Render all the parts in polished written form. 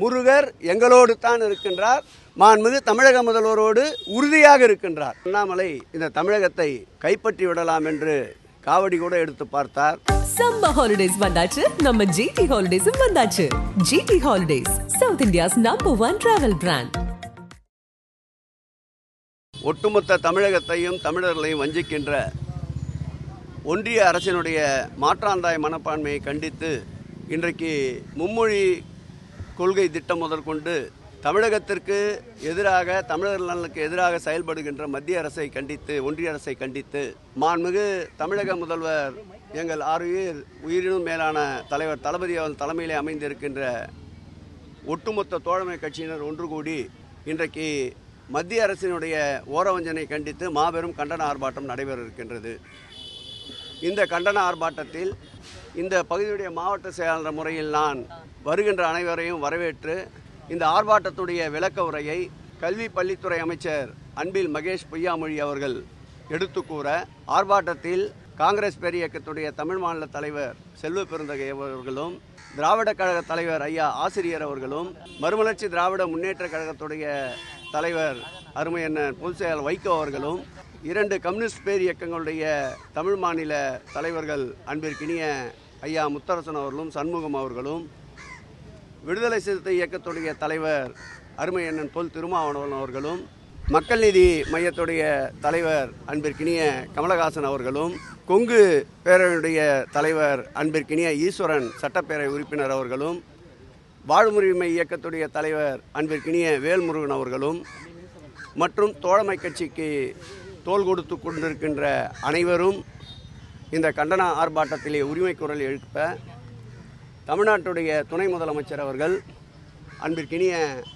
முருகர் எங்களோடு தான் இருக்கின்றார். மாண்புமிகு தமிழக முதல்வரோடு உறுதியாக இருக்கின்றார். அண்ணாமலை இந்த தமிழகத்தை கைப்பற்றி விடலாம் என்று காவடி கூட எடுத்து பார்த்தார். சம்மர் ஹாலிடேஸ் வந்தாச்சு, நம்ம ஜிடி ஹாலிடேஸும் வந்தாச்சு. GT holidays, south India's #1 travel brand. ஒட்டுமொத்த தமிழகத்தையும் தமிழர்களையும் வஞ்சிக்கின்ற ஒன்றிய அரசினுடைய மாற்றாந்தாய் மனப்பான்மையை கண்டித்து இன்றைக்கு மும்மொழி கொள்கை திட்டம் முதற்கொண்டு தமிழகத்திற்கு எதிராக, தமிழர் நலனுக்கு எதிராக செயல்படுகின்ற மத்திய அரசை கண்டித்து, ஒன்றிய அரசை கண்டித்து மாண்புமிகு தமிழக முதல்வர் எங்கள் உயிரினும் மேலான தலைவர் தளபதி அவர்கள் தலைமையிலே அமைந்திருக்கின்ற ஒட்டுமொத்த தோழமை கட்சியினர் ஒன்று கூடி இன்றைக்கு மத்திய அரசினுடைய ஓரவஞ்சனை கண்டித்து மாபெரும் கண்டன ஆர்ப்பாட்டம் நடைபெற இருக்கின்றது. இந்த கண்டன ஆர்ப்பாட்டத்தில் இந்த பகுதியுடைய மாவட்ட செயலாளர் முறையில் நான் வருகின்ற அனைவரையும் வரவேற்று இந்த ஆர்ப்பாட்டத்துடைய விளக்க உரையை கல்வி பள்ளித்துறை அமைச்சர் அன்பில் மகேஷ் பொய்யாமொழி அவர்கள் எடுத்து கூற, ஆர்ப்பாட்டத்தில் காங்கிரஸ் பேரியக்கத்துடைய தமிழ் மாநில தலைவர் செல்வ பெருந்தகை அவர்களும், திராவிட கழக தலைவர் ஐயா ஆசிரியர் அவர்களும், மறுமலர்ச்சி திராவிட முன்னேற்ற கழகத்துடைய தலைவர் அருமையண்ணன் பொதுச் செயலாளர் வைகோ அவர்களும், 2 கம்யூனிஸ்ட் பேர் இயக்கங்களுடைய தமிழ் மாநில தலைவர்கள் அன்பிற்கினிய ஐயா முத்தரசன் அவர்களும் சண்முகம் அவர்களும், விடுதலை சிறுத்தை இயக்கத்துடைய தலைவர் அருமையண்ணன் தொல் திருமாவளவன் அவர்களும், மக்கள் நீதி மையத்துடைய தலைவர் அன்பிற்கினிய கமலஹாசன் அவர்களும், கொங்கு பேரவையுடைய தலைவர் அன்பிற்கினிய ஈஸ்வரன் சட்டப்பேரவை உறுப்பினர் அவர்களும், வாழ்வுரிமை இயக்கத்துடைய தலைவர் அன்பிற்கினிய வேல்முருகன் அவர்களும் மற்றும் தோழமை கட்சிக்கு தோள் கொடுத்து கொண்டிருக்கின்ற அனைவரும் இந்த கண்டன ஆர்ப்பாட்டத்திலே உரிமை குரல் எழுப்ப, தமிழ்நாட்டுடைய துணை முதலமைச்சர் அவர்கள் அன்பிற்கினிய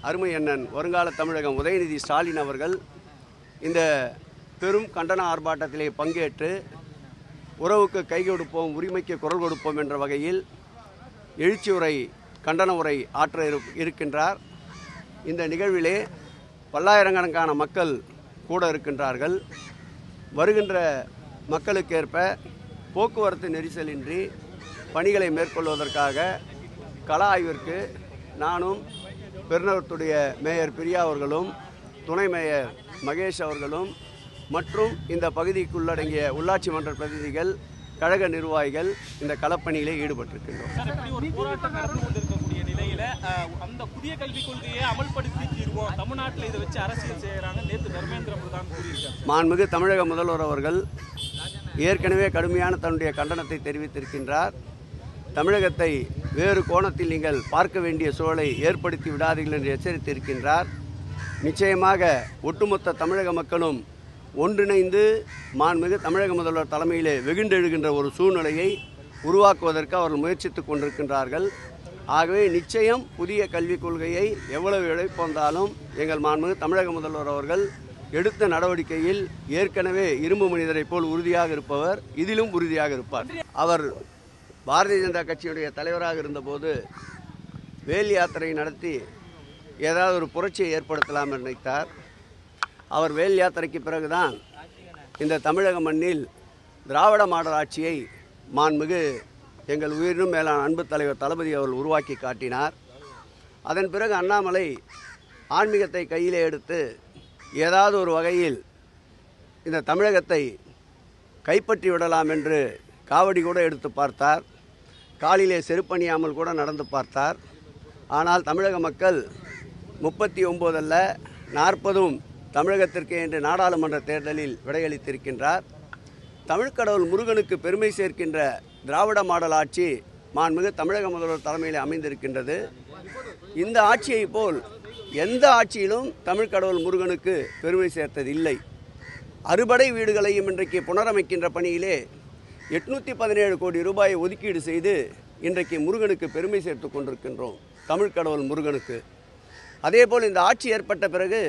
அருமை அண்ணன் வருங்கால தமிழகம் உதயநிதி ஸ்டாலின் அவர்கள் இந்த பெரும் கண்டன ஆர்ப்பாட்டத்திலே பங்கேற்று உறவுக்கு கை கொடுப்போம், உரிமைக்கு குரல் கொடுப்போம் என்ற வகையில் எழுச்சி உரை, கண்டன உரை ஆற்ற இருக்கின்றார். இந்த நிகழ்விலே பல்லாயிரக்கணக்கான மக்கள் கூட இருக்கின்றார்கள். வருகின்ற மக்களுக்கேற்ப போக்குவரத்து நெரிசலின்றி பணிகளை மேற்கொள்வதற்காக கள ஆய்விற்கு நானும், பெருநகரத்துடைய மேயர் பிரியா அவர்களும், துணை மேயர் மகேஷ் அவர்களும் மற்றும் இந்த பகுதிக்குள்ளடங்கிய உள்ளாட்சி மன்ற பிரதிநிதிகள், கழக நிர்வாகிகள் இந்த களப்பணியிலே ஈடுபட்டிருக்கின்றோம். அந்த புதிய கல்விக் கொள்கையை அமல்படுத்தி தீர்வோம், தமிழ்நாட்டில் இதை வச்சு அரசியல் செய்யறாங்க. நேற்று தர்மேந்திர பிரதான் கூறியிருக்கார். மாண்புமிகு தமிழக முதல்வர் அவர்கள் ஏற்கனவே கடுமையான தன்னுடைய கண்டனத்தை தெரிவித்திருக்கின்றார். தமிழகத்தை வேறு கோணத்தில் நீங்கள் பார்க்க வேண்டிய சூழலை ஏற்படுத்தி விடாதீர்கள் என்று எச்சரித்திருக்கின்றார். நிச்சயமாக ஒட்டுமொத்த தமிழக மக்களும் ஒன்றிணைந்து மாண்புமிகு தமிழக முதல்வர் தலைமையிலே வெகுண்டெழுகின்ற ஒரு சூழ்நிலையை உருவாக்குவதற்கு அவர்கள் முயற்சித்துக் கொண்டிருக்கின்றார்கள். ஆகவே நிச்சயம் புதிய கல்விக் கொள்கையை எவ்வளவு இழைப்பு வந்தாலும் எங்கள் மாண்புமிகு தமிழக முதல்வர் அவர்கள் எடுத்த நடவடிக்கையில் ஏற்கனவே இரும்பு மனிதரை போல் உறுதியாக இருப்பவர், இதிலும் உறுதியாக இருப்பார். அவர் பாரதிய ஜனதா கட்சியுடைய தலைவராக இருந்தபோது வேல் யாத்திரை நடத்தி ஏதாவது ஒரு புரட்சியை ஏற்படுத்தலாம் என்று நினைத்தார். அவர் வேல் யாத்திரைக்கு பிறகுதான் இந்த தமிழக மண்ணில் திராவிட மாடல் ஆட்சியை மாண்புமிகு எங்கள் உயிரினும் மேலான அன்பு தலைவர் தளபதி அவர்கள் உருவாக்கி காட்டினார். அதன் பிறகு அண்ணாமலை ஆன்மீகத்தை கையிலே எடுத்து ஏதாவது ஒரு வகையில் இந்த தமிழகத்தை கைப்பற்றி விடலாம் என்று காவடி கூட எடுத்து பார்த்தார். காலிலே செருப்பணியாமல் கூட நடந்து பார்த்தார். ஆனால் தமிழக மக்கள் 39 அல்ல 40 தமிழகத்திற்கு என்று நாடாளுமன்ற தேர்தலில் விடையளித்திருக்கின்றார். தமிழ்க்கடவுள் முருகனுக்கு பெருமை சேர்க்கின்ற திராவிட மாடல் ஆட்சி மாண்புமிகு தமிழக முதல்வர் தலைமையில் அமைந்திருக்கின்றது. இந்த ஆட்சியை போல் எந்த ஆட்சியிலும் தமிழ்க்கடவுள் முருகனுக்கு பெருமை சேர்த்ததில்லை. அறுபடை வீடுகளையும் இன்றைக்கு புனரமைக்கின்ற பணியிலே 817 கோடி ரூபாயை ஒதுக்கீடு செய்து இன்றைக்கு முருகனுக்கு பெருமை சேர்த்து கொண்டிருக்கின்றோம், தமிழ்க்கடவுள் முருகனுக்கு. அதேபோல் இந்த ஆட்சி ஏற்பட்ட பிறகு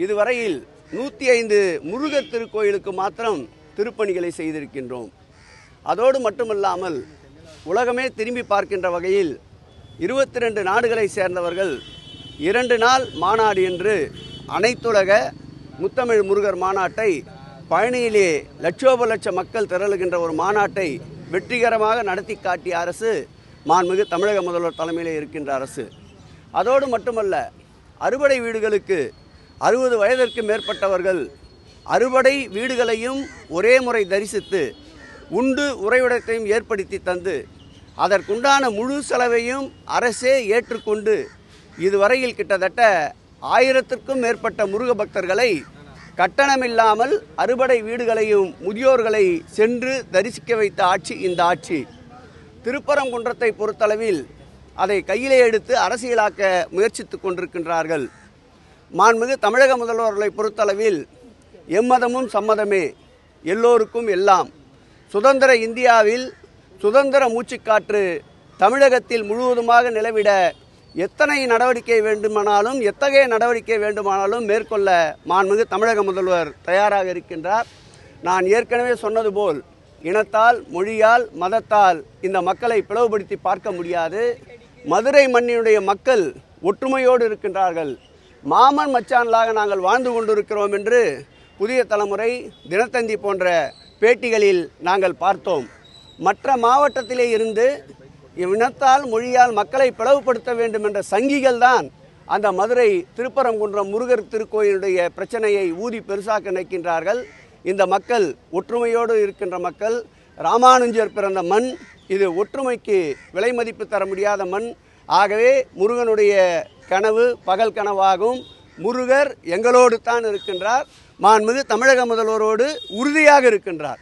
இதுவரையில் 105 முருகர் திருக்கோயிலுக்கு மாத்திரம் திருப்பணிகளை செய்திருக்கின்றோம். அதோடு மட்டுமல்லாமல் உலகமே திரும்பி பார்க்கின்ற வகையில் 22 நாடுகளை சேர்ந்தவர்கள் 2 நாள் மாநாடு என்று அனைத்துலக முத்தமிழ் முருகர் மாநாட்டை பழனியிலே லட்சோப லட்ச மக்கள் திரளுகின்ற ஒரு மாநாட்டை வெற்றிகரமாக நடத்தி காட்டிய அரசு மாண்புமிகு தமிழக முதல்வர் தலைமையிலே இருக்கின்ற அரசு. அதோடு மட்டுமல்ல, அறுபடை வீடுகளுக்கு 60 வயதிற்கு மேற்பட்டவர்கள் அறுபடை வீடுகளையும் ஒரே முறை தரிசித்து உண்டு உறைவிடத்தையும் ஏற்படுத்தி தந்து அதற்குண்டான முழு செலவையும் அரசே ஏற்றுக்கொண்டு இதுவரையில் கிட்டத்தட்ட 1000க்கும் மேற்பட்ட முருக பக்தர்களை கட்டணமில்லாமல் அறுபடை வீடுகளையும் முதியோர்களை சென்று தரிசிக்க வைத்த ஆட்சி இந்த ஆட்சி. திருப்பரங்குன்றத்தை பொறுத்தளவில் அதை கையிலே எடுத்து அரசியலாக்க முயற்சித்து கொண்டிருக்கின்றார்கள். மாண்புமிகு தமிழக முதல்வர்களை பொறுத்தளவில் எம்மதமும் சம்மதமே, எல்லோருக்கும் எல்லாம், சுதந்திர இந்தியாவில் சுதந்திர மூச்சுக்காற்று தமிழகத்தில் முழுவதுமாக நிலவிட எத்தகைய நடவடிக்கை வேண்டுமானாலும் மேற்கொள்ள மாண்புமிகு தமிழக முதல்வர் தயாராக இருக்கின்றார். நான் ஏற்கனவே சொன்னது போல் இனத்தால், மொழியால், மதத்தால் இந்த மக்களை பிளவுபடுத்தி பார்க்க முடியாது. மதுரை மண்ணினுடைய மக்கள் ஒற்றுமையோடு இருக்கின்றார்கள். மாமன் மச்சான்களாக நாங்கள் வாழ்ந்து கொண்டிருக்கிறோம் என்று புதிய தலைமுறை, தினத்தந்தி போன்ற பேட்டிகளில் நாங்கள் பார்த்தோம். மற்ற மாவட்டத்திலே இருந்து இனத்தால், மொழியால் மக்களை பிளவுபடுத்த வேண்டும் என்ற சங்கிகள் தான் அந்த மதுரை திருப்பரங்குன்றம் முருகர் திருக்கோயிலுடைய பிரச்சனையை ஊதி பெருசாக்க நினைக்கின்றார்கள். இந்த மக்கள் ஒற்றுமையோடு இருக்கின்ற மக்கள். ராமானுஜர் பிறந்த மண் இது. ஒற்றுமைக்கு விலை மதிப்பு தர முடியாத மண். ஆகவே முருகனுடைய கனவு பகல் கனவாகும். முருகர் எங்களோடு தான் இருக்கின்றார். மாண்புமிகு தமிழக முதல்வரோடு உறுதியாக இருக்கின்றார்.